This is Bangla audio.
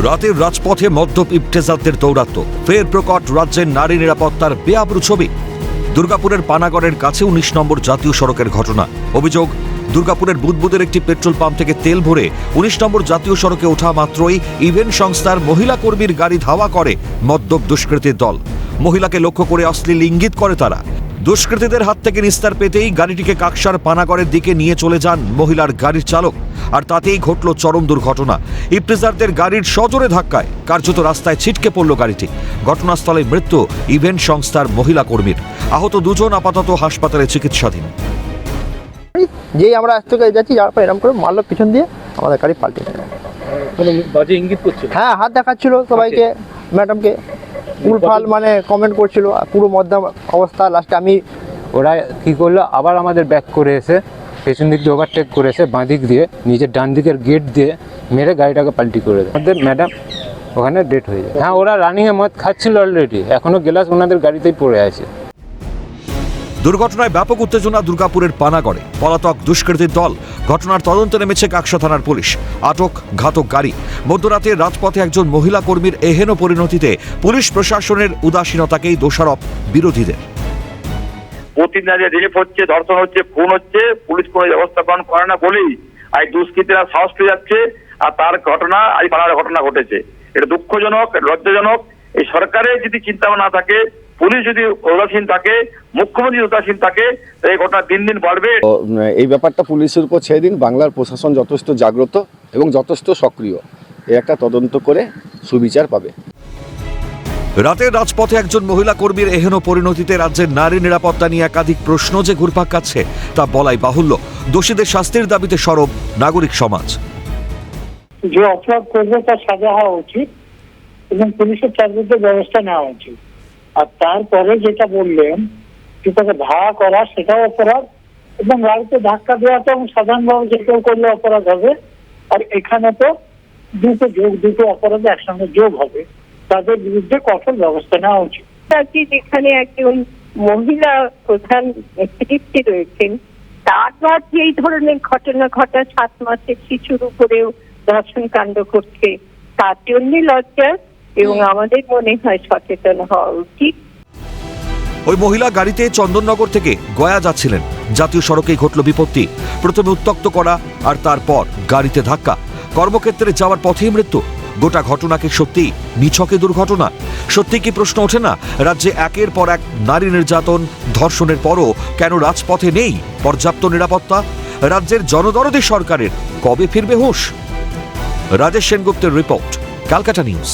রাতের রাজপথে মদ্যপ ইফতেজারদের দৌরাত্ম্য, ফের প্রকট রাজ্যের নারী নিরাপত্তার বেআবরু ছবি। দুর্গাপুরের পানাগড়ের কাছে ১৯ নম্বর জাতীয় সড়কের ঘটনা। অভিযোগ, দুর্গাপুরের বুদবুদের একটি পেট্রোল পাম্প থেকে তেল ভরে ১৯ নম্বর জাতীয় সড়কে ওঠা মাত্রই ইভেন্ট সংস্থার মহিলা কর্মীর গাড়ি ধাওয়া করে মদ্যপ দুষ্কৃতীর দল। মহিলাকে লক্ষ্য করে অশ্লীল ইঙ্গিত করে তারা। দুষ্কৃতীদের হাত থেকে নিস্তার পেতেই গাড়িটিকে কাকসার পানাগড়ের দিকে নিয়ে চলে যান মহিলার গাড়ির চালক। আর তাতেই ঘটল চরম দুর্ঘটনা। ইফতেজারদের গাড়ির সজোরে ধাক্কায় কার্যত রাস্তায় ছিটকে পড়ল গাড়িটি। ঘটনাস্থলে মৃত্যু ইভেন্ট সংস্থার মহিলা কর্মীর। আহত দুজন আপাতত হাসপাতালে চিকিৎসাধীন। যেই আমরা আজ থেকে যাচ্ছি, যাওয়ার পর এরকম করে মারলো পিছন দিয়ে, আমাদের গাড়ি পাল্টে দিল। বাজে ইঙ্গিত করছিল, হ্যাঁ, হাত দেখাচ্ছিল সবাইকে, ম্যাডামকে উলফাল মানে কমেন্ট করছিল, পুরো মধ্যম অবস্থা। লাস্টে আমি ওরা কী করলো, আবার আমাদের ব্যাক করে এসে পেছন দিক দিয়ে ওভারটেক করে এসে বাঁ দিক দিয়ে নিজের ডান দিকের গেট দিয়ে মেরে গাড়িটাকে পাল্টি করে দেয়। আমাদের ম্যাডাম ওখানে ডেট হয়ে যায়। হ্যাঁ, ওরা রানিংয়ে মদ খাচ্ছিল অলরেডি, এখনও গ্লাস ওনাদের গাড়িতেই পড়ে আছে। দুর্ঘটনায় ব্যাপক উত্তেজনা দুর্গাপুরের পানাগড়ে। পলাতক দুষ্কৃতীর দল। ঘটনার তদন্তে নেমেছে কাকসা থানার পুলিশ। আটক ঘাতক গাড়ি। মধ্যরাতে রাজপথে একজন মহিলা কর্মীর এহেন পরিণতিতে পুলিশ প্রশাসনের উদাসীনতাকেই দোষারোপ বিরোধীদের। প্রতিদিন রিলিফ হচ্ছে, ধর্ষণ হচ্ছে, খুন হচ্ছে, পুলিশ কোনো ব্যবস্থা গ্রহণ করে না বলেই আজ দুষ্কৃতীরা সাহস পেয়ে যাচ্ছে। আর তার ঘটনা আজ পানাগড়ে ঘটনা ঘটেছে। এটা দুঃখজনক, লজ্জাজনক। এই সরকারের যদি চিন্তা না থাকে, পুলিশ যদি উদাসীন থাকে, মুখ্যমন্ত্রী উদাসীন থাকে, এই ঘটনা দিন দিন বাড়বে। এই ব্যাপারটা পুলিশের উপর ছেড়ে দিন। বাংলার প্রশাসন যথেষ্ট জাগ্রত এবং যথেষ্ট সক্রিয়। এর একটা তদন্ত করে সুবিচার পাবে। রাতের রাজপথে একজন মহিলা কর্মীর এহেন পরিণতিতে রাজ্যের নারী নিরাপত্তা নিয়ে একাধিক প্রশ্ন যে ঘুরপাক খাচ্ছে তা বলাই বাহুল্য। দোষীদের শাস্তির দাবিতে সরব নাগরিক সমাজ। যে অপরাধ করবে তার সাজা হওয়া উচিত এবং পুলিশের চাকরিতে ব্যবস্থা নেওয়া উচিত। আর তারপরে যেটা বললেন যে তাকে ধাওয়া করা, সেটাও অপরাধ, এবং গাড়িতে ধাক্কা দেওয়াটা সাধারণভাবে যে কেউ করলে অপরাধ হবে। আর এখানে তো দুটো অপরাধ একসঙ্গে যোগ হবে। তাদের বিরুদ্ধে কঠোর ব্যবস্থা নেওয়া উচিত। যেখানে একজন মহিলা প্রধান নেতৃত্বে রয়েছেন, তারপর যে এই ধরনের ঘটনা ঘটা 7 মাসের শিশুর উপরেও ধর্ষণ কাণ্ড করছে, তার জন্য লজ্জা এবং আমাদের মনে হয় সচেতন হওয়া উচিত। ওই মহিলা গাড়িতে চন্দননগর থেকে গয়া যাচ্ছিলেন। জাতীয় সড়কেই ঘটল বিপত্তি। প্রথমে উত্ত্যক্ত করা আর তারপর গাড়িতে ধাক্কা। কর্মক্ষেত্রে যাওয়ার পথেই মৃত্যু। গোটা ঘটনাকে সত্যি নিছকে দুর্ঘটনা? সত্যি কি প্রশ্ন ওঠে না, রাজ্যে একের পর এক নারী নির্যাতন, ধর্ষণের পরও কেন রাজপথে নেই পর্যাপ্ত নিরাপত্তা? রাজ্যের জনদরদি সরকারের কবে ফিরবে হুঁশ? রাজেশ সেনগুপ্তের রিপোর্ট, ক্যালকাটা নিউজ।